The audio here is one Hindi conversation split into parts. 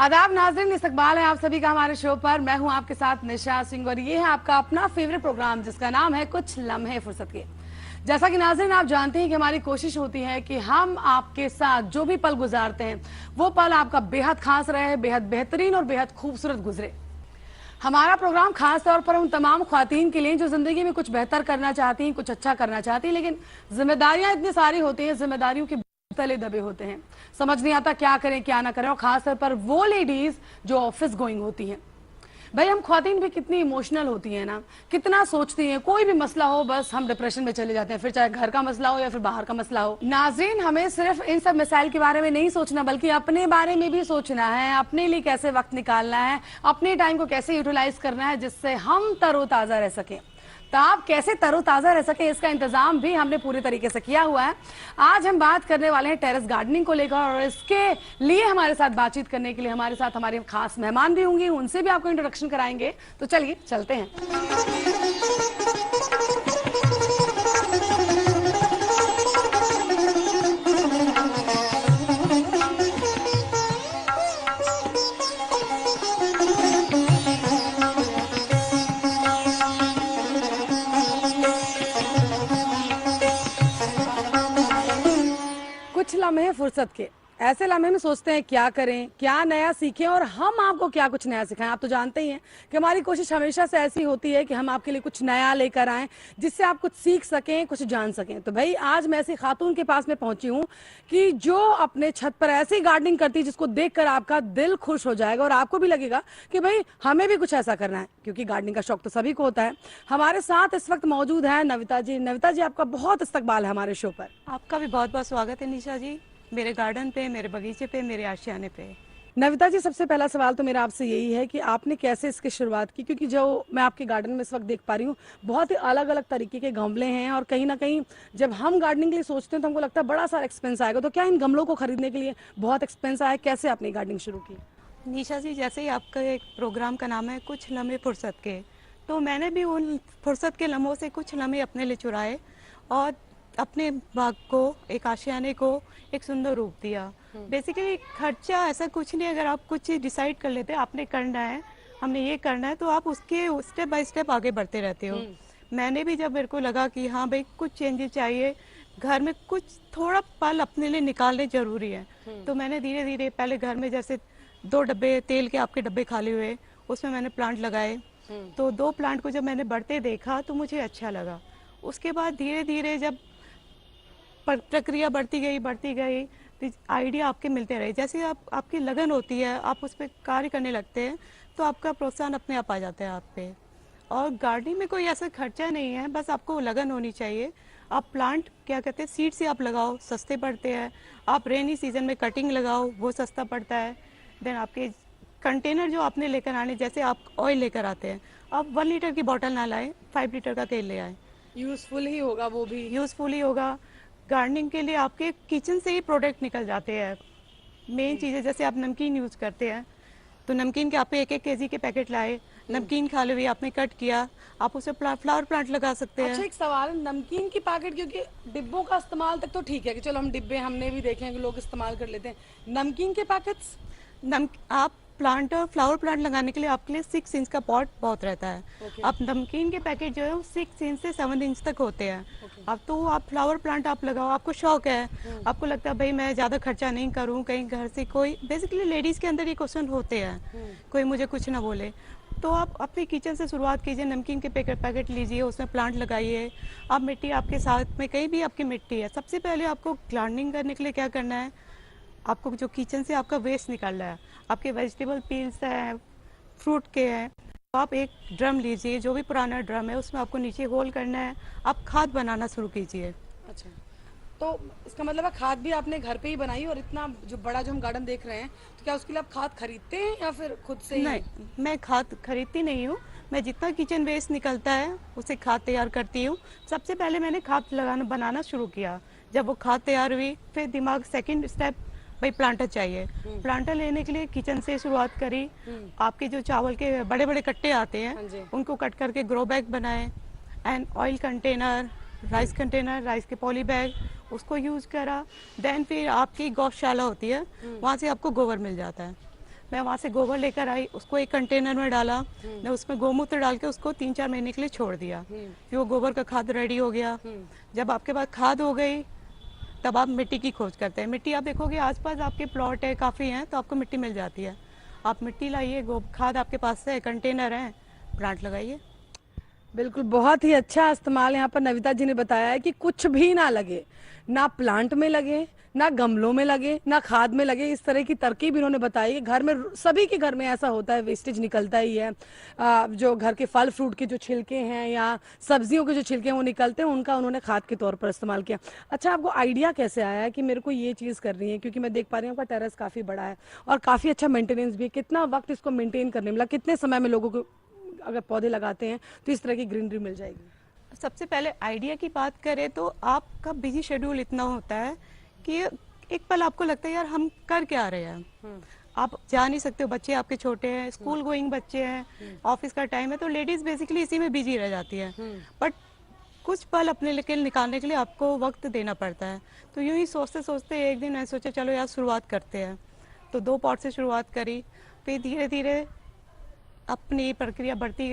आदाब नाज़रीन, इस्तकबाल है आप सभी का हमारे शो पर। मैं हूं आपके साथ निशा सिंह और ये है आपका अपना फेवरेट प्रोग्राम जिसका नाम है कुछ लम्हे फुर्सत के। जैसा कि नाज़रीन आप जानते हैं कि हमारी कोशिश होती है कि हम आपके साथ जो भी पल गुजारते हैं वो पल आपका बेहद खास रहे, बेहद बेहतरीन और बेहद खूबसूरत गुजरे। हमारा प्रोग्राम खास तौर पर उन तमाम ख्वातीन के लिए जो जिंदगी में कुछ बेहतर करना चाहती हैं, कुछ अच्छा करना चाहती हैं, लेकिन जिम्मेदारियां इतनी सारी होती हैं, जिम्मेदारियों के तले दबे होते हैं, समझ नहीं आता क्या करें क्या ना करें। और खासतौर पर वो लेडीज जो ऑफिस गोइंग होती हैं। भाई हम ख्वातीन भी कितनी इमोशनल होती हैं ना, कितना सोचती हैं, कोई भी मसला हो बस हम डिप्रेशन में चले जाते हैं, फिर चाहे घर का मसला हो या फिर बाहर का मसला हो। नाज़रीन, हमें सिर्फ इन सब मसाइल के बारे में नहीं सोचना बल्कि अपने बारे में भी सोचना है, अपने लिए कैसे वक्त निकालना है, अपने टाइम को कैसे यूटिलाइज करना है जिससे हम तरोताज़ा रह सकें। तो आप कैसे तरोताज़ा रह सके इसका इंतजाम भी हमने पूरे तरीके से किया हुआ है। आज हम बात करने वाले हैं टेरेस गार्डनिंग को लेकर और इसके लिए हमारे साथ बातचीत करने के लिए हमारे साथ हमारे खास मेहमान भी होंगे, उनसे भी आपको इंट्रोडक्शन कराएंगे। तो चलिए चलते हैं। कुछ लम्हे फुर्सत के, ऐसे लम्हे में सोचते हैं क्या करें, क्या नया सीखें और हम आपको क्या कुछ नया सिखाएं। आप तो जानते ही हैं कि हमारी कोशिश हमेशा से ऐसी होती है कि हम आपके लिए कुछ नया लेकर आएं जिससे आप कुछ सीख सकें, कुछ जान सकें। तो भाई आज मैं ऐसी खातून के पास में पहुंची हूं कि जो अपने छत पर ऐसी गार्डनिंग करती है जिसको देखकर आपका दिल खुश हो जाएगा और आपको भी लगेगा कि भाई हमें भी कुछ ऐसा करना है, क्योंकि गार्डनिंग का शौक तो सभी को होता है। हमारे साथ इस वक्त मौजूद है नविता जी। नविता जी, आपका बहुत इस्तकबाल है हमारे शो पर। आपका भी बहुत बहुत स्वागत है निशा जी, मेरे गार्डन पे, मेरे बगीचे पे, मेरे आशियाने पे। नविता जी, सबसे पहला सवाल तो मेरा आपसे यही है कि आपने कैसे इसकी शुरुआत की, क्योंकि जो मैं आपके गार्डन में इस वक्त देख पा रही हूँ बहुत ही अलग अलग तरीके के गमले हैं और कहीं ना कहीं जब हम गार्डनिंग के लिए सोचते हैं तो हमको लगता है बड़ा सारा एक्सपेंस आएगा। तो क्या इन गमलों को खरीदने के लिए बहुत एक्सपेंस आया? कैसे आपने गार्डनिंग शुरू की? निशा जी, जैसे ही आपका एक प्रोग्राम का नाम है कुछ लम्हे फुर्सत के, तो मैंने भी उन फुर्सत के लम्हों से कुछ लम्हे अपने लिए चुराए और अपने बाग को, एक आशियाने को एक सुंदर रूप दिया। बेसिकली खर्चा ऐसा कुछ नहीं, अगर आप कुछ डिसाइड कर लेते हैं आपने करना है, हमने ये करना है, तो आप उसके स्टेप बाय स्टेप आगे बढ़ते रहते हो। मैंने भी जब मेरे को लगा कि हाँ भाई कुछ चेंजेस चाहिए, घर में कुछ थोड़ा पल अपने लिए निकालने जरूरी है, तो मैंने धीरे धीरे पहले घर में जैसे 2 डब्बे तेल के आपके डब्बे खाली हुए, उसमें मैंने प्लांट लगाए। तो 2 प्लांट को जब मैंने बढ़ते देखा तो मुझे अच्छा लगा। उसके बाद धीरे धीरे जब प्रक्रिया बढ़ती गई तो आइडिया आपके मिलते रहे। जैसे आपकी लगन होती है, आप उस पर कार्य करने लगते हैं तो आपका प्रोत्साहन अपने आप आ जाता है आप पे। और गार्डनिंग में कोई ऐसा खर्चा नहीं है, बस आपको लगन होनी चाहिए। आप प्लांट क्या कहते हैं सीड से आप लगाओ, सस्ते पड़ते हैं। आप रेनी सीजन में कटिंग लगाओ, वो सस्ता पड़ता है। देन आपके कंटेनर जो आपने लेकर आने, जैसे आप ऑयल लेकर आते हैं, आप 1 लीटर की बॉटल ना लाएं, 5 लीटर का तेल ले आए। यूजफुल ही होगा, वो भी यूजफुल ही होगा। गार्डनिंग के लिए आपके किचन से ही प्रोडक्ट निकल जाते हैं। मेन चीज़ें जैसे आप नमकीन यूज़ करते हैं, तो नमकीन के आप 1-1 केजी के पैकेट लाए, नमकीन खा ली, आपने कट किया, आप उसे फ्लावर प्लांट लगा सकते हैं। अच्छा, एक सवाल, नमकीन की पैकेट, क्योंकि डिब्बों का इस्तेमाल तक तो ठीक है कि चलो हम डिब्बे हमने भी देखे हैं कि लोग इस्तेमाल कर लेते हैं, नमकीन के पैकेट्स? आप प्लांट और फ्लावर प्लांट लगाने के लिए आपके लिए 6 इंच का पॉट बहुत रहता है। अब नमकीन के पैकेट जो है वो 6 इंच से 7 इंच तक होते हैं। अब तो आप फ्लावर प्लांट आप लगाओ, आपको शौक है, आपको लगता है भाई मैं ज़्यादा खर्चा नहीं करूं, कहीं घर से कोई, बेसिकली लेडीज़ के अंदर ये क्वेश्चन होते हैं, कोई मुझे कुछ ना बोले, तो आप अपने किचन से शुरुआत कीजिए। नमकीन के पैकेट लीजिए, उसमें प्लांट लगाइए। आप मिट्टी आपके साथ में, कहीं भी आपकी मिट्टी है, सबसे पहले आपको गार्डनिंग करने के लिए क्या करना है, आपको जो किचन से आपका वेस्ट निकालना है, आपके वेजिटेबल पील्स हैं, फ्रूट के हैं, तो आप एक ड्रम लीजिए, जो भी पुराना ड्रम है उसमें आपको नीचे होल करना है, आप खाद बनाना शुरू कीजिए। अच्छा, तो इसका मतलब है खाद भी आपने घर पे ही बनाई? और इतना जो बड़ा जो हम गार्डन देख रहे हैं, तो क्या उसके लिए आप खाद खरीदते हैं या फिर खुद से ही? नहीं, मैं खाद खरीदती नहीं हूँ, मैं जितना किचन वेस्ट निकलता है उसे खाद तैयार करती हूँ। सबसे पहले मैंने खाद बनाना शुरू किया, जब वो खाद तैयार हुई फिर दिमाग सेकेंड स्टेप भाई प्लांटर चाहिए। प्लांटर लेने के लिए किचन से शुरुआत करी। आपके जो चावल के बड़े बड़े कट्टे आते हैं उनको कट करके ग्रो बैग बनाए, and oil container, rice container, rice के पॉली बैग, उसको यूज़ करा। देन फिर आपकी गौशाला होती है, वहाँ से आपको गोबर मिल जाता है। मैं वहाँ से गोबर लेकर आई, उसको एक कंटेनर में डाला, मैं उसमें गोमूत्र डाल के उसको 3-4 महीने के लिए छोड़ दिया। फिर वो गोबर का खाद रेडी हो गया। जब आपके पास खाद हो गई तब आप मिट्टी की खोज करते हैं। मिट्टी आप देखोगे आसपास आपके प्लॉट है, काफ़ी हैं, तो आपको मिट्टी मिल जाती है। आप मिट्टी लाइए, खाद आपके पास है, कंटेनर है, प्लांट लगाइए। बिल्कुल, बहुत ही अच्छा इस्तेमाल यहाँ पर नविता जी ने बताया है कि कुछ भी ना लगे, ना प्लांट में लगे, ना गमलों में लगे, ना खाद में लगे। इस तरह की तरकीब इन्होंने बताई है। घर में सभी के घर में ऐसा होता है, वेस्टेज निकलता ही है। जो घर के फल फ्रूट के जो छिलके हैं या सब्जियों के जो छिलके हैं वो निकलते हैं, उनका उन्होंने खाद के तौर पर इस्तेमाल किया। अच्छा, आपको आइडिया कैसे आया है कि मेरे को ये चीज़ करनी है? क्योंकि मैं देख पा रही हूँ आपका टेरेस काफ़ी बड़ा है और काफ़ी अच्छा मेंटेनेंस भी है। कितना वक्त इसको मेंटेन करने मिला? कितने समय में लोगों को अगर पौधे लगाते हैं तो इस तरह की ग्रीनरी मिल जाएगी? सबसे पहले आइडिया की बात करें तो आपका बिजी शेड्यूल इतना होता है कि एक पल आपको लगता है यार हम कर क्या रहे हैं। आप जा नहीं सकते हो, बच्चे आपके छोटे हैं, स्कूल गोइंग बच्चे हैं, ऑफिस का टाइम है, तो लेडीज बेसिकली इसी में बिजी रह जाती है। बट कुछ पल अपने लिए निकालने के लिए आपको वक्त देना पड़ता है। तो यूं ही सोचते सोचते एक दिन मैं सोचा चलो यार शुरुआत करते हैं, तो 2 पॉट से शुरुआत करी। फिर धीरे धीरे अपनी प्रक्रिया बढ़ती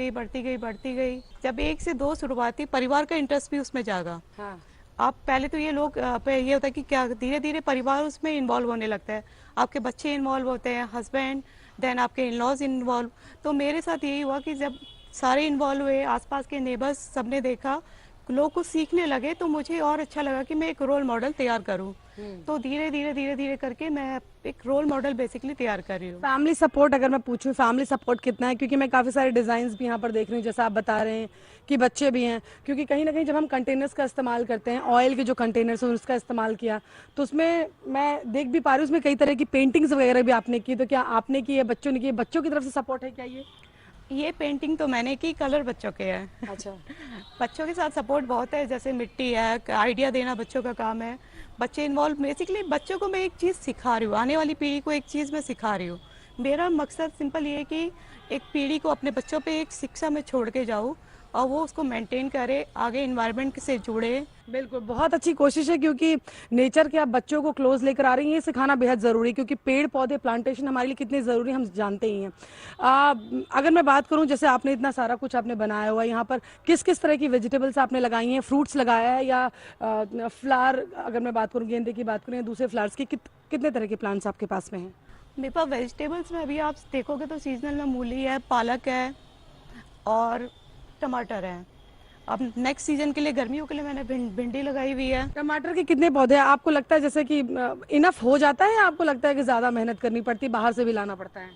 गई। जब 1 से 2 शुरुआती, परिवार का इंटरेस्ट भी उसमें जागा। हाँ। आप पहले तो ये लोग ये होता है कि क्या धीरे धीरे परिवार उसमें इन्वॉल्व होने लगता है, आपके बच्चे इन्वॉल्व होते हैं, हस्बैंड, देन आपके इन लॉज इन्वॉल्व। तो मेरे साथ यही हुआ कि जब सारे इन्वॉल्व हुए, आसपास के नेबर्स सबने देखा, लोग कुछ सीखने लगे, तो मुझे और अच्छा लगा कि मैं एक रोल मॉडल तैयार करूं। तो धीरे धीरे करके मैं एक रोल मॉडल बेसिकली तैयार कर रही हूँ। फैमिली सपोर्ट अगर मैं पूछूं, फैमिली सपोर्ट कितना है? क्योंकि मैं काफ़ी सारे डिज़ाइंस भी यहाँ पर देख रही हूँ, जैसा आप बता रहे हैं कि बच्चे भी हैं। क्योंकि कहीं ना कहीं जब हम कंटेनर्स का इस्तेमाल करते हैं, ऑयल के जो कंटेनर्स हैं उसका इस्तेमाल किया, तो उसमें मैं देख भी पा रही हूँ उसमें कई तरह की पेंटिंग्स वगैरह भी आपने की। तो क्या आपने की है, बच्चों ने की? बच्चों की तरफ से सपोर्ट है क्या? ये पेंटिंग तो मैंने की, कलर बच्चों के हैं। अच्छा। बच्चों के साथ सपोर्ट बहुत है, जैसे मिट्टी है, आइडिया देना बच्चों का काम है, बच्चे इन्वॉल्व। बेसिकली बच्चों को मैं एक चीज़ सिखा रही हूँ, आने वाली पीढ़ी को एक चीज़ मैं सिखा रही हूँ। मेरा मकसद सिंपल ये है कि एक पीढ़ी को अपने बच्चों पे एक शिक्षा में छोड़ के जाऊँ और वो उसको मेंटेन करे, आगे इन्वायरमेंट से जुड़े। बिल्कुल, बहुत अच्छी कोशिश है, क्योंकि नेचर के आप बच्चों को क्लोज लेकर आ रही हैं, ये सिखाना बेहद ज़रूरी है। क्योंकि पेड़ पौधे, प्लांटेशन हमारे लिए कितने ज़रूरी हम जानते ही हैं। अगर मैं बात करूं, जैसे आपने इतना सारा कुछ आपने बनाया हुआ है, यहाँ पर किस किस तरह की वेजिटेबल्स आपने लगाई हैं? फ्रूट्स लगाया है या फ्लावर? अगर मैं बात करूँ गेंदे की बात करूँ या दूसरे फ्लावर्स की, कितने तरह के प्लांट्स आपके पास में हैं? मेरे पास वेजिटेबल्स में अभी आप देखोगे तो सीजनल में मूली है, पालक है और टमाटर है। अब नेक्स्ट सीजन के लिए, गर्मियों के लिए मैंने भिंडी लगाई हुई है। टमाटर के कितने पौधे हैं? आपको लगता है जैसे कि इनफ हो जाता है या आपको लगता है कि ज्यादा मेहनत करनी पड़ती, बाहर से भी लाना पड़ता है?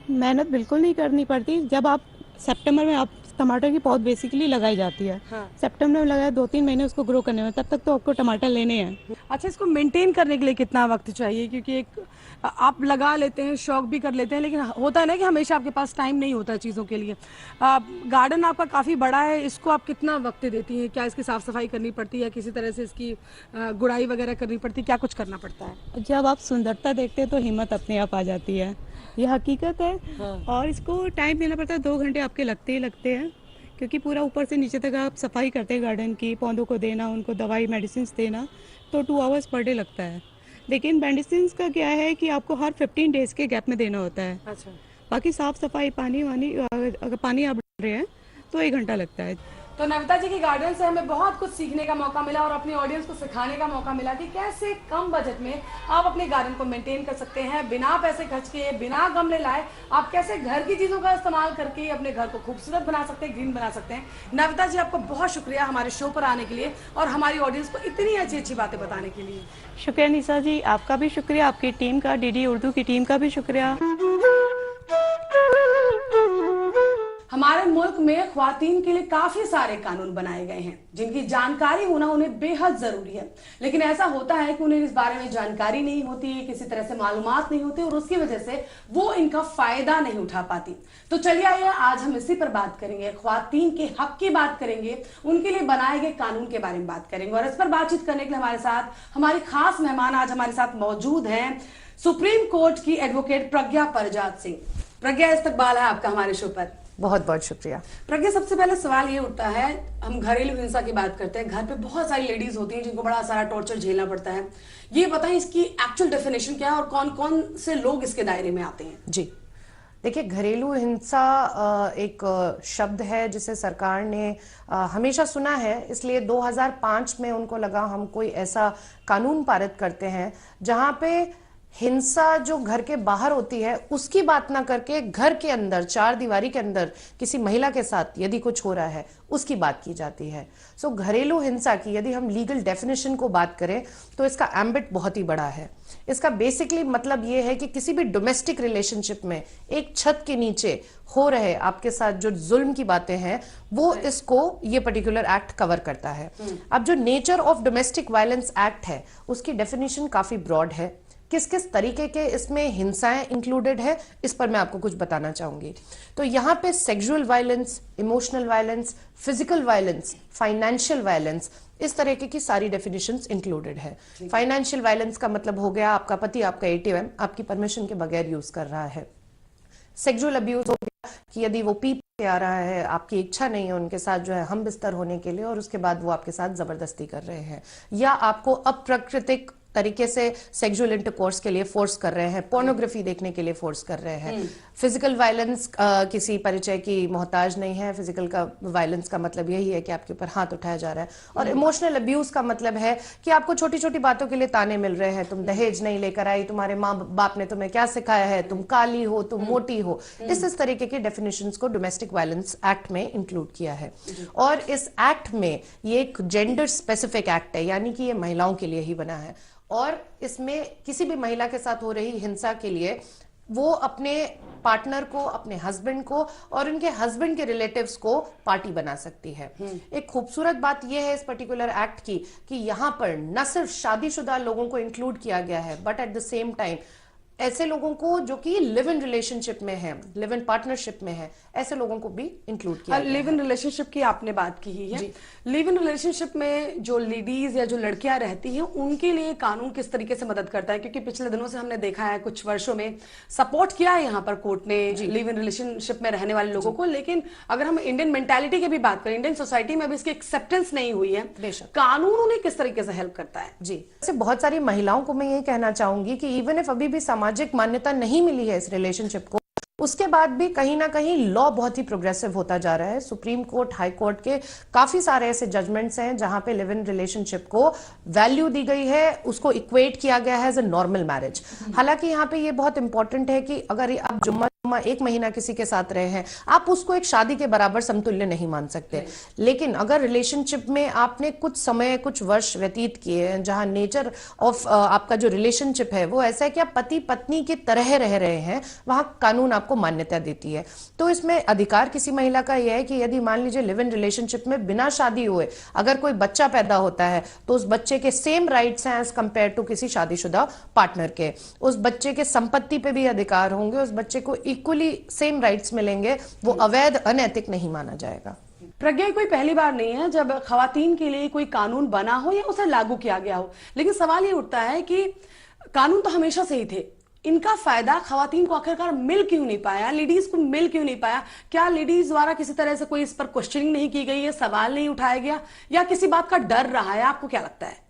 मेहनत बिल्कुल नहीं करनी पड़ती। जब आप सितंबर में आप टमाटर की पौध बेसिकली लगाई जाती है। हाँ। सितंबर में लगाया, 2-3 महीने उसको ग्रो करने में, तब तक तो आपको टमाटर लेने हैं। अच्छा, इसको मेंटेन करने के लिए कितना वक्त चाहिए? क्योंकि एक आप लगा लेते हैं, शौक भी कर लेते हैं, लेकिन होता है ना कि हमेशा आपके पास टाइम नहीं होता है चीज़ों के लिए। गार्डन आपका काफ़ी बड़ा है, इसको आप कितना वक्त देती हैं? क्या इसकी साफ़ सफाई करनी पड़ती है या किसी तरह से इसकी गुड़ाई वगैरह करनी पड़ती है? क्या कुछ करना पड़ता है? जब आप सुंदरता देखते हैं तो हिम्मत अपने आप आ जाती है, ये हकीकत है। हाँ। और इसको टाइम देना पड़ता है, 2 घंटे आपके लगते ही लगते हैं, क्योंकि पूरा ऊपर से नीचे तक आप सफाई करते हैं गार्डन की, पौधों को देना, उनको दवाई मेडिसिन देना, तो 2 आवर्स पर डे लगता है। लेकिन मेडिसिन का क्या है कि आपको हर 15 डेज के गैप में देना होता है। अच्छा। बाकी साफ सफाई, पानी वानी, अगर पानी आप डाल रहे हैं तो 1 घंटा लगता है। तो नविता जी की गार्डन से हमें बहुत कुछ सीखने का मौका मिला और अपनी ऑडियंस को सिखाने का मौका मिला कि कैसे कम बजट में आप अपने गार्डन को मेंटेन कर सकते हैं, बिना पैसे खर्च किए, बिना गमले लाए। आप कैसे घर की चीज़ों का इस्तेमाल करके अपने घर को खूबसूरत बना सकते हैं, ग्रीन बना सकते हैं। नविता जी, आपको बहुत शुक्रिया हमारे शो पर आने के लिए और हमारी ऑडियंस को इतनी अच्छी अच्छी बातें बताने के लिए। शुक्रिया निशा जी, आपका भी शुक्रिया, आपकी टीम का, डीडी उर्दू की टीम का भी शुक्रिया। हमारे मुल्क में ख्वातीन के लिए काफी सारे कानून बनाए गए हैं जिनकी जानकारी होना उन्हें बेहद जरूरी है, लेकिन ऐसा होता है कि उन्हें इस बारे में जानकारी नहीं होती, किसी तरह से मालूमात नहीं होती और उसकी वजह से वो इनका फायदा नहीं उठा पाती। तो चलिए आइए आज हम इसी पर बात करेंगे, ख्वातीन के हक की बात करेंगे, उनके लिए बनाए गए कानून के बारे में बात करेंगे। और इस पर बातचीत करने के लिए हमारे साथ हमारी खास मेहमान आज हमारे साथ मौजूद हैं, सुप्रीम कोर्ट की एडवोकेट प्रज्ञा परजात सिंह। प्रज्ञा, इस्तकबाल है आपका हमारे शो पर। बहुत बहुत शुक्रिया। प्रज्ञा, सबसे पहले सवाल ये उठता है, हम घरेलू हिंसा की बात करते हैं, घर पे बहुत सारी लेडीज होती हैं जिनको बड़ा सारा टॉर्चर झेलना पड़ता है। ये बताएं इसकी एक्चुअल डेफिनेशन क्या है और कौन कौन से लोग इसके दायरे में आते हैं? जी, देखिए, घरेलू हिंसा एक शब्द है जिसे सरकार ने हमेशा सुना है, इसलिए 2005 में उनको लगा हम कोई ऐसा कानून पारित करते हैं जहां पे हिंसा जो घर के बाहर होती है उसकी बात ना करके घर के अंदर चार दीवारी के अंदर किसी महिला के साथ यदि कुछ हो रहा है उसकी बात की जाती है। सो घरेलू हिंसा की यदि हम लीगल डेफिनेशन को बात करें तो इसका एम्बिट बहुत ही बड़ा है। इसका बेसिकली मतलब ये है कि किसी भी डोमेस्टिक रिलेशनशिप में एक छत के नीचे हो रहे आपके साथ जो जुल्म की बातें हैं वो इसको ये पर्टिकुलर एक्ट कवर करता है। अब जो nature of domestic violence act है उसकी डेफिनेशन काफी ब्रॉड है। किस किस तरीके के इसमें हिंसाएं इंक्लूडेड है इस पर मैं आपको कुछ बताना चाहूंगी। तो यहाँ पे sexual violence, emotional violence, physical violence, financial violence, इस तरीके की सारी डेफिनेशंस इंक्लूडेड है। फाइनेंशियल वायलेंस का मतलब हो गया आपका पति आपका एटीएम आपकी परमिशन के बगैर यूज कर रहा है। सेक्सुअल अब्यूज हो गया कि यदि वो पी के आ रहा है, आपकी इच्छा नहीं है उनके साथ जो है हम बिस्तर होने के लिए और उसके बाद वो आपके साथ जबरदस्ती कर रहे हैं या आपको अप्राकृतिक तरीके से सेक्सुअल इंटरकोर्स के लिए फोर्स कर रहे हैं, पोर्नोग्राफी देखने के लिए फोर्स कर रहे हैं। फिजिकल वायलेंस किसी परिचय की मोहताज नहीं है। फिजिकल का वायलेंस का मतलब यही है कि आपके ऊपर हाथ उठाया जा रहा है। और इमोशनल अब्यूज का मतलब है कि आपको छोटी छोटी बातों के लिए ताने मिल रहे हैं, तुम दहेज नहीं लेकर आई, तुम्हारे माँ बाप ने तुम्हें क्या सिखाया है, तुम काली हो, तुम मोटी हो। इस तरीके के डेफिनेशंस को डोमेस्टिक वायलेंस एक्ट में इंक्लूड किया है। और इस एक्ट में ये एक जेंडर स्पेसिफिक एक्ट है, यानी कि ये महिलाओं के लिए ही बना है। और इसमें किसी भी महिला के साथ हो रही हिंसा के लिए वो अपने पार्टनर को, अपने हस्बैंड को और उनके हस्बैंड के रिलेटिव्स को पार्टी बना सकती है। एक खूबसूरत बात यह है इस पर्टिकुलर एक्ट की कि यहां पर न सिर्फ शादीशुदा लोगों को इंक्लूड किया गया है but at the same time ऐसे लोगों को जो कि लिव इन रिलेशनशिप में है, लिव इन पार्टनरशिप में है, ऐसे लोगों को भी इंक्लूड किया गया है। लिव इन रिलेशनशिप की आपने बात की ही है। लिव इन रिलेशनशिप में जो लेडीज या जो लड़कियां रहती हैं उनके लिए कानून किस तरीके से मदद करता है? क्योंकि पिछले दिनों से हमने देखा है, कुछ वर्षों में सपोर्ट किया है यहाँ पर कोर्ट ने लिव इन रिलेशनशिप में रहने वाले लोगों को, लेकिन अगर हम इंडियन मेंटालिटी की भी बात करें, इंडियन सोसाइटी में भी इसकी एक्सेप्टेंस नहीं हुई है। कानून उन्हें किस तरीके से हेल्प करता है? जी, बहुत सारी महिलाओं को मैं ये कहना चाहूंगी कि इवन इफ अभी भी सामाजिक मान्यता नहीं मिली है इस रिलेशनशिप को, उसके बाद भी कहीं ना कहीं लॉ बहुत ही प्रोग्रेसिव होता जा रहा है। सुप्रीम कोर्ट, हाई कोर्ट के काफी सारे ऐसे जजमेंट्स हैं जहां पे लिव इन रिलेशनशिप को वैल्यू दी गई है, उसको इक्वेट किया गया है एज अ नॉर्मल मैरिज। हालांकि यहाँ पे ये बहुत इंपॉर्टेंट है कि अगर आप जुम्मा एक महीना किसी के साथ रहे हैं, आप उसको एक शादी के बराबर समतुल्य नहीं मान सकते। लेकिन अगर रिलेशनशिप में आपने कुछ समय, कुछ वर्ष व्यतीत किए हैं जहां नेचर ऑफ आपका जो रिलेशनशिप है वो ऐसा है कि आप पति पत्नी की तरह रह रहे हैं, वहां कानून आपको मान्यता देती है। तो इसमें अधिकार किसी महिला का यह है कि यदि मान लीजिए लिव इन रिलेशनशिप में बिना शादी हुए अगर कोई बच्चा पैदा होता है तो उस बच्चे के सेम राइट्स हैं एज कंपेयर टू किसी शादीशुदा पार्टनर के। उस बच्चे के संपत्ति पे भी अधिकार होंगे, उस बच्चे को इक्वली सेम राइट्स मिलेंगे, वो अवैध, अनैतिक नहीं माना जाएगा। प्रज्ञा, कोई पहली बार नहीं है जब खवातीन के लिए कोई कानून बना हो या उसे लागू किया गया हो, लेकिन सवाल ये उठता है कि कानून तो हमेशा से ही थे, इनका फायदा खवातीन को आखिरकार मिल क्यों नहीं पाया, लेडीज को मिल क्यों नहीं पाया? क्या लेडीज द्वारा किसी तरह से कोई इस पर क्वेश्चनिंग नहीं की गई है, सवाल नहीं उठाया गया, या किसी बात का डर रहा है? आपको क्या लगता है?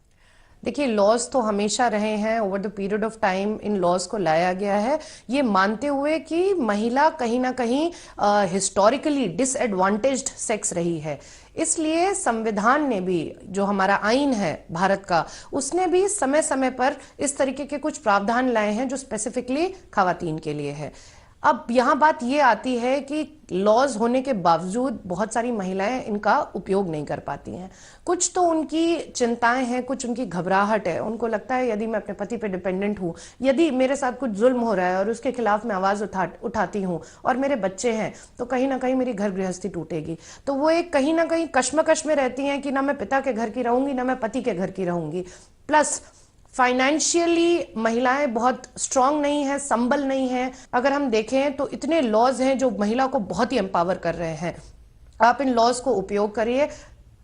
देखिए, लॉज तो हमेशा रहे हैं, over the period of time इन लॉज को लाया गया है ये मानते हुए कि महिला कहीं ना कहीं हिस्टोरिकली डिसएडवांटेज्ड सेक्स रही है। इसलिए संविधान ने भी, जो हमारा आईन है भारत का, उसने भी समय समय पर इस तरीके के कुछ प्रावधान लाए हैं जो स्पेसिफिकली खवातीन के लिए है। अब यहाँ बात ये आती है कि लॉज होने के बावजूद बहुत सारी महिलाएं इनका उपयोग नहीं कर पाती हैं। कुछ तो उनकी चिंताएं हैं, कुछ उनकी घबराहट है, उनको लगता है यदि मैं अपने पति पे डिपेंडेंट हूँ, यदि मेरे साथ कुछ जुल्म हो रहा है और उसके खिलाफ मैं आवाज उठाती हूँ और मेरे बच्चे हैं तो कहीं ना कहीं मेरी घर गृहस्थी टूटेगी। तो वो एक कहीं ना कहीं कश्मकश में रहती हैं कि ना मैं पिता के घर की रहूंगी ना मैं पति के घर की रहूंगी। प्लस फाइनेंशियली महिलाएं बहुत स्ट्रांग नहीं है, संबल नहीं है। अगर हम देखें तो इतने लॉज हैं जो महिला को बहुत ही एम्पावर कर रहे हैं। आप इन लॉज को उपयोग करिए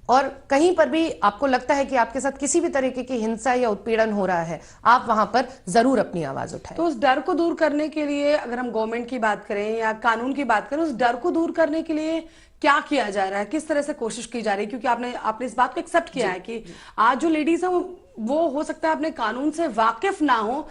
और कहीं पर भी आपको लगता है कि आपके साथ किसी भी तरीके की हिंसा या उत्पीड़न हो रहा है, आप वहां पर जरूर अपनी आवाज उठाएं। तो उस डर को दूर करने के लिए अगर हम गवर्नमेंट की बात करें या कानून की बात करें, उस डर को दूर करने के लिए क्या किया जा रहा है, किस तरह से कोशिश की जा रही है? क्योंकि आपने इस बात को एक्सेप्ट किया है कि आज जो लेडीज है वो हो सकता है अपने कानून से वाकिफ ना हो,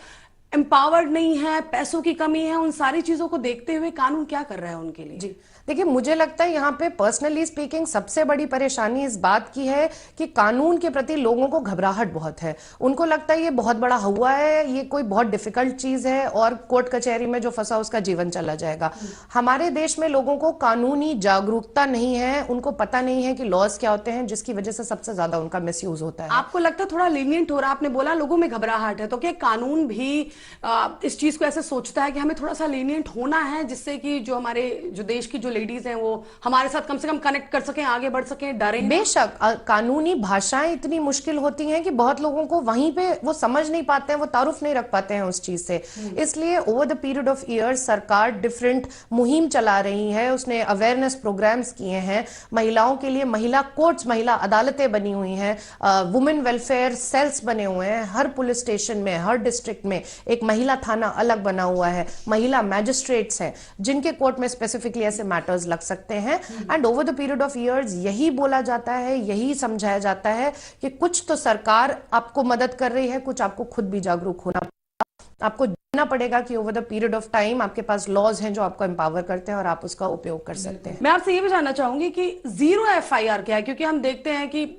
एम्पावर्ड नहीं है, पैसों की कमी है, उन सारी चीजों को देखते हुए कानून क्या कर रहा है उनके लिए? जी देखिए, मुझे लगता है यहाँ पे पर्सनली स्पीकिंग सबसे बड़ी परेशानी इस बात की है कि कानून के प्रति लोगों को घबराहट बहुत है। उनको लगता है ये बहुत बड़ा हुआ है, ये कोई बहुत डिफिकल्ट चीज है और कोर्ट कचहरी में जो फंसा उसका जीवन चला जाएगा। हमारे देश में लोगों को कानूनी जागरूकता नहीं है, उनको पता नहीं है कि लॉज क्या होते हैं, जिसकी वजह से सबसे ज्यादा उनका मिसयूज होता है। आपको लगता है थोड़ा लीनियंट हो रहा है? आपने बोला लोगों में घबराहट है, तो क्या कानून भी इस चीज को ऐसे सोचता है कि हमें थोड़ा सा लीनियंट होना है, जिससे कि जो हमारे जो देश की जो लेडीज हैं वो हमारे साथ कम से कम कनेक्ट कर सकें, आगे बढ़ सकें, डरें? बेशक कानूनी भाषाएं इतनी मुश्किल होती हैं कि बहुत लोगों को वहीं पे वो समझ नहीं पाते हैं, वो तारुफ नहीं रख पाते हैं उस चीज से। इसलिए over the period of years सरकार डिफरेंट मुहिम चला रही है, उसने अवेयरनेस प्रोग्राम्स किए हैं, महिलाओं के लिए महिला कोर्ट्स, महिला अदालतें बनी हुई हैं, वुमेन वेलफेयर सेल्स बने हुए हैं, हर पुलिस स्टेशन में, हर डिस्ट्रिक्ट में एक महिला थाना अलग बना हुआ है, महिला मैजिस्ट्रेट्स हैं जिनके कोर्ट में स्पेसिफिकली ऐसे मैटर्स लग सकते हैं। And over the period of years यही बोला जाता है, यही समझाया जाता है कि कुछ तो सरकार आपको मदद कर रही है, कुछ आपको खुद भी जागरूक होना पड़ेगा, आपको जानना पड़ेगा कि over the period of time आपके पास लॉज हैं जो आपको एम्पावर करते हैं और आप उसका उपयोग कर सकते हैं। मैं आपसे ये भी जानना चाहूंगी कि जीरो एफआईआर क्या है, क्योंकि हम देखते हैं कि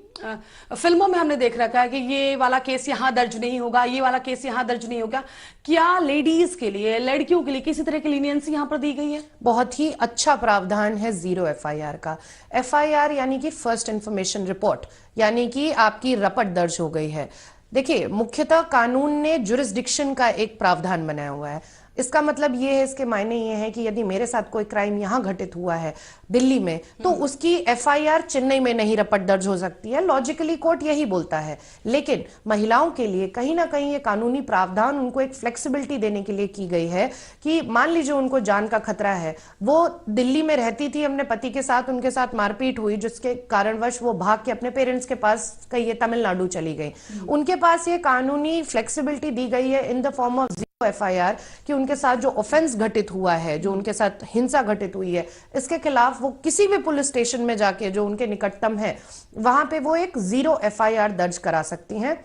फिल्मों में हमने देख रखा है कि ये वाला केस यहां दर्ज नहीं होगा, ये वाला केस यहां दर्ज नहीं होगा। क्या लेडीज के लिए, लड़कियों के लिए किसी तरह की लीनियंसी यहां पर दी गई है? बहुत ही अच्छा प्रावधान है जीरो एफआईआर का। एफआईआर यानी कि फर्स्ट इंफॉर्मेशन रिपोर्ट, यानी कि आपकी रपट दर्ज हो गई है। देखिए, मुख्यतः कानून ने जुरिस्डिक्शन का एक प्रावधान बनाया हुआ है। इसका मतलब ये है, इसके मायने ये है कि यदि मेरे साथ कोई क्राइम यहां घटित हुआ है दिल्ली में, तो उसकी एफआईआर चेन्नई में नहीं रपट दर्ज हो सकती है। लॉजिकली कोर्ट यही बोलता है। लेकिन महिलाओं के लिए कहीं ना कहीं ये कानूनी प्रावधान उनको एक फ्लेक्सिबिलिटी देने के लिए की गई है कि मान लीजिए उनको जान का खतरा है, वो दिल्ली में रहती थी, अपने पति के साथ उनके साथ मारपीट हुई, जिसके कारणवश वो भाग के अपने पेरेंट्स के पास कहिए तमिलनाडु चली गई। उनके पास ये कानूनी फ्लेक्सिबिलिटी दी गई है in the form of FIR कि उनके साथ जो ऑफेंस घटित हुआ है, जो उनके साथ हिंसा घटित हुई है, इसके खिलाफ वो किसी भी पुलिस स्टेशन में जाके जो उनके निकटतम है वहां पे वो एक जीरो एफआईआर दर्ज करा सकती हैं।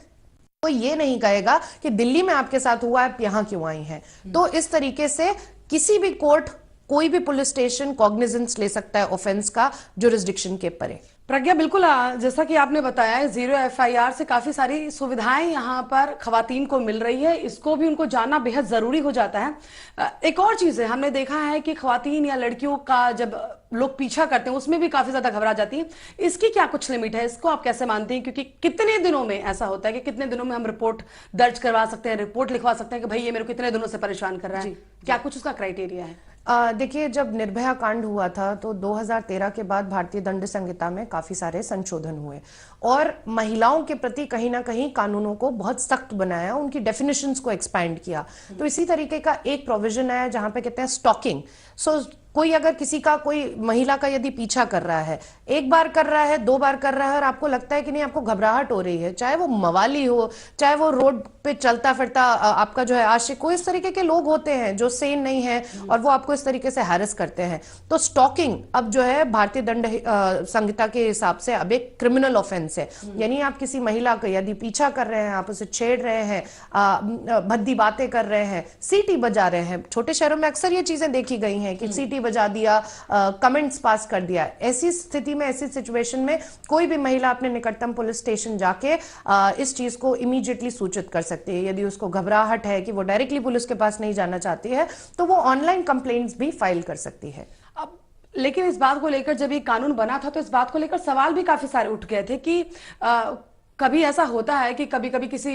तो ये नहीं कहेगा कि दिल्ली में आपके साथ हुआ, आप यहां क्यों आई हैं। तो इस तरीके से किसी भी कोर्ट, कोई भी पुलिस स्टेशन कॉग्निजेंस ले सकता है ऑफेंस का, जुरिस्डिक्शन के परे। प्रज्ञा, बिल्कुल जैसा कि आपने बताया, जीरो एफआईआर से काफी सारी सुविधाएं यहाँ पर खवातीन को मिल रही है, इसको भी उनको जानना बेहद जरूरी हो जाता है। एक और चीज है, हमने देखा है कि खवातीन या लड़कियों का जब लोग पीछा करते हैं उसमें भी काफी ज्यादा घबरा जाती है। इसकी क्या कुछ लिमिट है? इसको आप कैसे मानते हैं? क्योंकि कितने दिनों में ऐसा होता है कि कितने दिनों में हम रिपोर्ट दर्ज करवा सकते हैं, रिपोर्ट लिखवा सकते हैं कि भाई ये मेरे को कितने दिनों से परेशान कर रहा है? क्या कुछ उसका क्राइटेरिया है? देखिए, जब निर्भया कांड हुआ था तो 2013 के बाद भारतीय दंड संहिता में काफी सारे संशोधन हुए और महिलाओं के प्रति कहीं ना कहीं कानूनों को बहुत सख्त बनाया, उनकी डेफिनेशंस को एक्सपैंड किया। तो इसी तरीके का एक प्रोविजन आया जहां पे कहते हैं स्टॉकिंग। सो कोई अगर किसी का, कोई महिला का यदि पीछा कर रहा है, एक बार कर रहा है, 2 बार कर रहा है और आपको लगता है कि नहीं, आपको घबराहट हो रही है, चाहे वो मवाली हो, चाहे वो रोड पे चलता फिरता आपका जो है आशिक हो, इस तरीके के लोग होते हैं जो सेन नहीं है और वो आपको इस तरीके से हैरेस करते हैं। तो स्टॉकिंग अब जो है भारतीय दंड संहिता के हिसाब से अब एक क्रिमिनल ऑफेंस है। यानी आप किसी महिला का यदि पीछा कर रहे हैं, आप उसे छेड़ रहे हैं, भद्दी बातें कर रहे हैं, सीटी बजा रहे हैं। छोटे शहरों में अक्सर ये चीजें देखी गई हैं कि सीटी बजा दिया, कमेंट्स पास कर दिया। ऐसी स्थिति में, ऐसी सिचुएशन में कोई भी महिला अपने निकटतम पुलिस स्टेशन जाके इस चीज को इमीडिएटली सूचित कर सकती है। यदि उसको घबराहट है कि वो डायरेक्टली पुलिस के पास नहीं जाना चाहती है तो वो ऑनलाइन कंप्लेंट्स भी फाइल कर सकती है। अब लेकिन इस बात को लेकर जब ये कानून बना था तो इस बात को लेकर सवाल भी काफी सारे उठ गए थे कि कभी ऐसा होता है कि कभी कभी किसी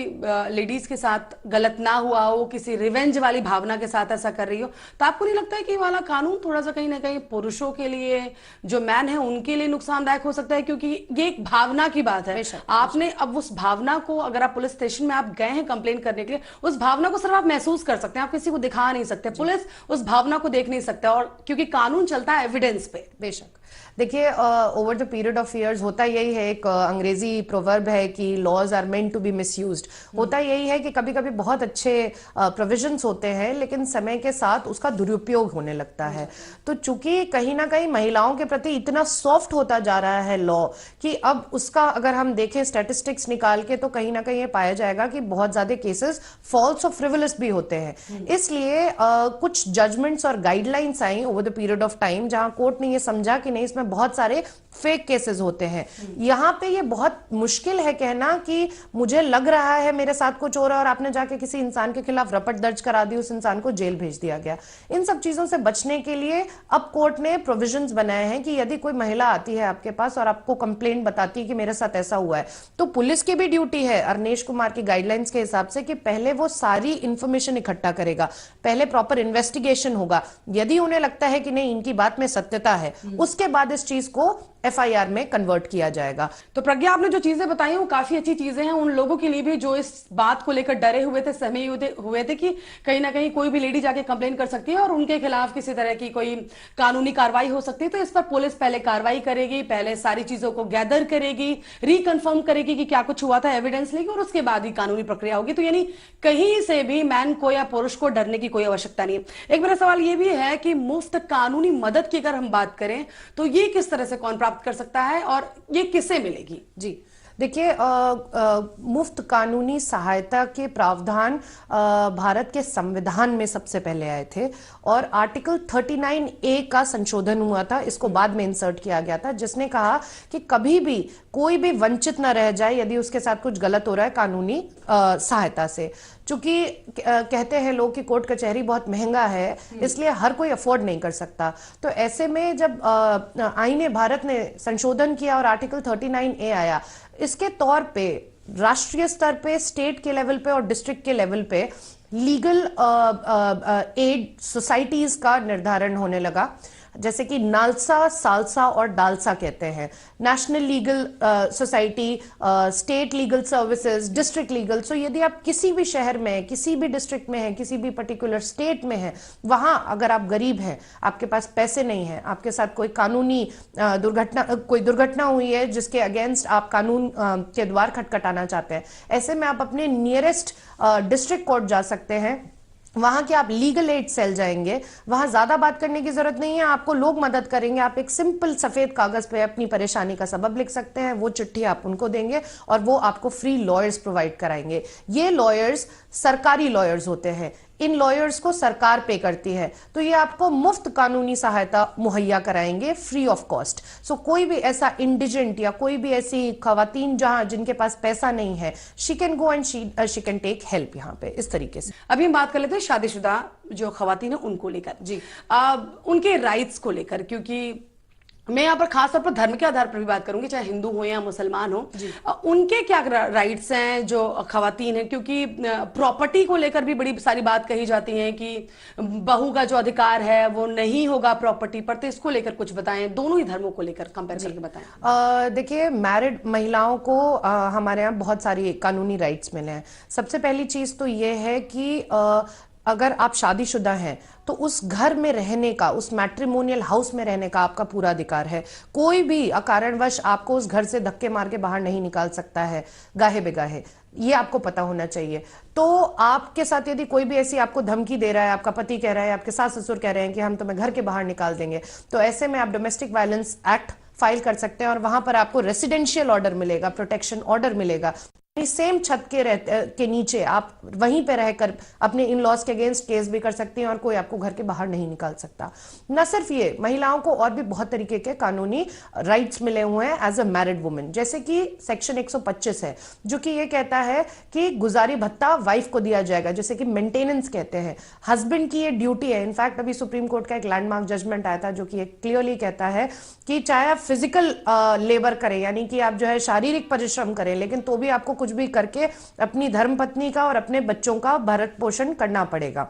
लेडीज के साथ गलत ना हुआ हो, किसी रिवेंज वाली भावना के साथ ऐसा कर रही हो, तो आपको नहीं लगता है कि ये वाला कानून थोड़ा सा कहीं ना कहीं पुरुषों के लिए, जो मैन है उनके लिए नुकसानदायक हो सकता है? क्योंकि ये एक भावना की बात है। आपने अब उस भावना को, अगर आप पुलिस स्टेशन में आप गए हैं कंप्लेन करने के लिए, उस भावना को सिर्फ आप महसूस कर सकते हैं, आप किसी को दिखा नहीं सकते, पुलिस उस भावना को देख नहीं सकता, और क्योंकि कानून चलता है एविडेंस पे। बेशक देखिए, over the period of years होता यही है, एक अंग्रेजी प्रोवर्ब है कि laws are meant to be misused. होता यही है कि कभी कभी बहुत अच्छे प्रोविजंस होते हैं लेकिन समय के साथ उसका दुरुपयोग होने लगता है। तो चूंकि कहीं ना कहीं महिलाओं के प्रति इतना सॉफ्ट होता जा रहा है लॉ कि अब उसका अगर हम देखें स्टैटिस्टिक्स निकाल के तो कहीं ना कहीं ये पाया जाएगा कि बहुत ज्यादा केसेस फॉल्स और फ्रिवलस भी होते हैं। इसलिए कुछ जजमेंट्स और guidelines I over the period of time जहां कोर्ट ने ये समझा कि नहीं, इसमें बहुत सारे फेक केसेस होते हैं। यहां पे ये बहुत मुश्किल है कहना कि मुझे लग रहा है मेरे साथ कुछ हो रहा है और आपने जाके किसी इंसान के खिलाफ रपट दर्ज करा दी, उस इंसान को जेल भेज दिया गया। इन सब चीजों से बचने के लिए अब कोर्ट ने प्रोविजंस बनाए हैं कि यदि कोई महिला आती है आपके पास और आपको कंप्लेंट बताती है कि मेरे साथ ऐसा हुआ है, तो पुलिस की भी ड्यूटी है अरनेश कुमार की गाइडलाइंस के हिसाब से कि पहले वो सारी इंफॉर्मेशन इकट्ठा करेगा, पहले प्रॉपर इन्वेस्टिगेशन होगा। यदि उन्हें लगता है कि नहीं इनकी बात में सत्यता है, उसके बाद इस चीज को एफआईआर में कन्वर्ट किया जाएगा। तो प्रज्ञा, आपने जो चीजें बताई वो काफी अच्छी चीजें हैं उन लोगों के लिए भी जो इस बात को लेकर डरे हुए थे, सहमे हुए थे कि कहीं ना कहीं कोई भी लेडी जाके कंप्लेन कर सकती है और उनके खिलाफ किसी तरह की कोई कानूनी कार्रवाई हो सकती है। तो इस पर पुलिस पहले कार्रवाई करेगी, पहले सारी चीजों को गैदर करेगी, रिकन्फर्म करेगी कि क्या कुछ हुआ था, एविडेंस लेगी और उसके बाद ही कानूनी प्रक्रिया होगी। तो यानी कहीं से भी मैन को या पुरुष को डरने की कोई आवश्यकता नहीं है। एक मेरा सवाल ये भी है कि मुफ्त कानूनी मदद की अगर हम बात करें तो ये किस तरह से कौन प्राप्त कर सकता है और ये किससे मिलेगी? जी देखिए, मुफ्त कानूनी सहायता के प्रावधान भारत के संविधान में सबसे पहले आए थे और आर्टिकल 39A का संशोधन हुआ था, इसको बाद में इंसर्ट किया गया था, जिसने कहा कि कभी भी कोई भी वंचित न रह जाए यदि उसके साथ कुछ गलत हो रहा है कानूनी सहायता से। चूंकि कहते हैं लोग कि कोर्ट कचहरी बहुत महंगा है, इसलिए हर कोई अफोर्ड नहीं कर सकता। तो ऐसे में जब आईने भारत ने संशोधन किया और आर्टिकल 39A आया, इसके तौर पे राष्ट्रीय स्तर पे, स्टेट के लेवल पे और डिस्ट्रिक्ट के लेवल पे लीगल एड सोसाइटीज का निर्धारण होने लगा, जैसे कि नालसा, सालसा और डालसा कहते हैं। National legal society, state legal services, district legal. So यदि आप किसी भी शहर में, किसी भी डिस्ट्रिक्ट में हैं, किसी भी पर्टिकुलर स्टेट में हैं, वहां अगर आप गरीब हैं, आपके पास पैसे नहीं हैं, आपके साथ कोई कानूनी दुर्घटना हुई है जिसके अगेंस्ट आप कानून के द्वार खटखटाना चाहते हैं, ऐसे में आप अपने नियरेस्ट डिस्ट्रिक्ट कोर्ट जा सकते हैं। वहां के आप लीगल एड सेल जाएंगे, वहां ज्यादा बात करने की जरूरत नहीं है, आपको लोग मदद करेंगे। आप एक सिंपल सफेद कागज पे अपनी परेशानी का सबब लिख सकते हैं, वो चिट्ठी आप उनको देंगे और वो आपको फ्री लॉयर्स प्रोवाइड कराएंगे। ये लॉयर्स सरकारी लॉयर्स होते हैं, इन लॉयर्स को सरकार पे करती है, तो ये आपको मुफ्त कानूनी सहायता मुहैया कराएंगे फ्री ऑफ कॉस्ट। सो कोई भी ऐसा इंडिजेंट या कोई भी ऐसी खवातीन जहां जिनके पास पैसा नहीं है, she can go and she can take help यहाँ पे, इस तरीके से। अभी हम बात कर लेते हैं शादीशुदा जो खवातीन है उनको लेकर, जी उनके राइट्स को लेकर, क्योंकि मैं यहाँ पर खासतौर पर धर्म के आधार पर भी बात करूंगी, चाहे हिंदू हो या मुसलमान हो, उनके क्या राइट्स हैं जो खवातीन हैं, क्योंकि प्रॉपर्टी को लेकर भी बड़ी सारी बात कही जाती है कि बहू का जो अधिकार है वो नहीं होगा प्रॉपर्टी पर। तो इसको लेकर कुछ बताएं, दोनों ही धर्मों को लेकर कंपेयर करके बताएं। देखिए, मैरिड महिलाओं को हमारे यहाँ बहुत सारी कानूनी राइट्स मिले हैं। सबसे पहली चीज तो ये है कि अगर आप शादीशुदा हैं तो उस घर में रहने का, उस मैट्रिमोनियल हाउस में रहने का आपका पूरा अधिकार है। कोई भी अकारणवश आपको उस घर से धक्के मार के बाहर नहीं निकाल सकता है गाहे बेगाहे, ये आपको पता होना चाहिए। तो आपके साथ यदि कोई भी ऐसी आपको धमकी दे रहा है, आपका पति कह रहा है, आपके सास ससुर कह रहे हैं कि हम तुम्हें घर के बाहर निकाल देंगे, तो ऐसे में आप डोमेस्टिक वायलेंस एक्ट फाइल कर सकते हैं और वहां पर आपको रेसिडेंशियल ऑर्डर मिलेगा, प्रोटेक्शन ऑर्डर मिलेगा। सेम छत के नीचे आप वहीं पे रहकर अपने इन लॉज के अगेंस्ट केस भी कर सकती हैं और कोई आपको घर के बाहर नहीं निकाल सकता। न सिर्फ ये, महिलाओं को और भी बहुत तरीके के कानूनी राइट्स मिले हुए हैं एज अ मैरिड वुमेन, जैसे कि सेक्शन 125 है जो कि ये कहता है कि गुजारी भत्ता वाइफ को दिया जाएगा, जैसे कि मेंटेनेंस कहते हैं। हस्बैंड की ये ड्यूटी है। इनफैक्ट अभी सुप्रीम कोर्ट का एक लैंडमार्क जजमेंट आया था जो कि क्लियरली कहता है कि चाहे आप फिजिकल लेबर करें, यानी कि आप जो है शारीरिक परिश्रम करें, लेकिन तो भी आपको कुछ भी करके अपनी धर्मपत्नी का और अपने बच्चों का भरण पोषण करना पड़ेगा।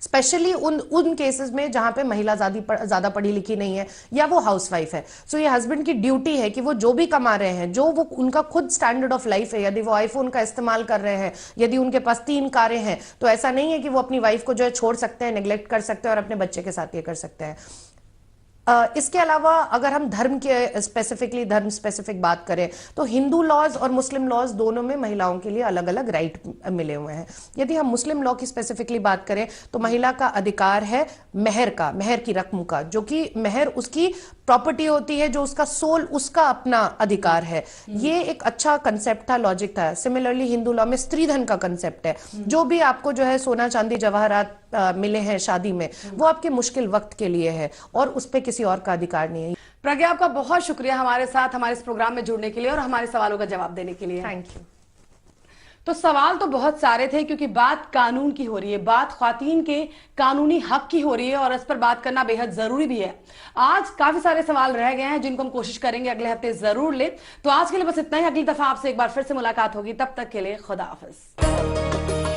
स्पेशली उन केसेस में जहां पे महिला ज्यादा पढ़ी लिखी नहीं है या वो हाउसवाइफ है। सो ये हस्बैंड की ड्यूटी है कि वो जो भी कमा रहे हैं, जो वो उनका खुद स्टैंडर्ड ऑफ लाइफ है, यदि वो आईफोन का इस्तेमाल कर रहे हैं, यदि उनके पास 3 कारें हैं, तो ऐसा नहीं है कि वो अपनी वाइफ को जो है छोड़ सकते हैं, नेग्लेक्ट कर सकते हैं और अपने बच्चे के साथ ये कर सकते हैं। इसके अलावा अगर हम धर्म स्पेसिफिक बात करें तो हिंदू लॉज और मुस्लिम लॉज दोनों में महिलाओं के लिए अलग अलग राइट मिले हुए हैं। यदि हम मुस्लिम लॉ की स्पेसिफिकली बात करें तो महिला का अधिकार है मेहर की रकम का, जो कि मेहर उसकी प्रॉपर्टी होती है, जो उसका सोल, उसका अपना अधिकार है। ये एक अच्छा कंसेप्ट था, लॉजिक था। सिमिलरली हिंदू लॉ में स्त्री धन का कंसेप्ट है, जो भी आपको जो है सोना चांदी जवाहरात मिले हैं शादी में, वो आपके मुश्किल वक्त के लिए है और उस पर किसी और का अधिकार नहीं है। प्रज्ञा, आपका बहुत शुक्रिया हमारे साथ हमारे इस प्रोग्राम में जुड़ने के लिए और हमारे सवालों का जवाब देने के लिए। Thank you. तो सवाल तो बहुत सारे थे, क्योंकि बात कानून की हो रही है, बात ख्वातीन के कानूनी हक की हो रही है और इस पर बात करना बेहद जरूरी भी है। आज काफी सारे सवाल रह गए हैं जिनको हम कोशिश करेंगे अगले हफ्ते जरूर ले। तो आज के लिए बस इतना ही। अगली दफा आपसे एक बार फिर से मुलाकात होगी, तब तक के लिए खुदा हाफिज।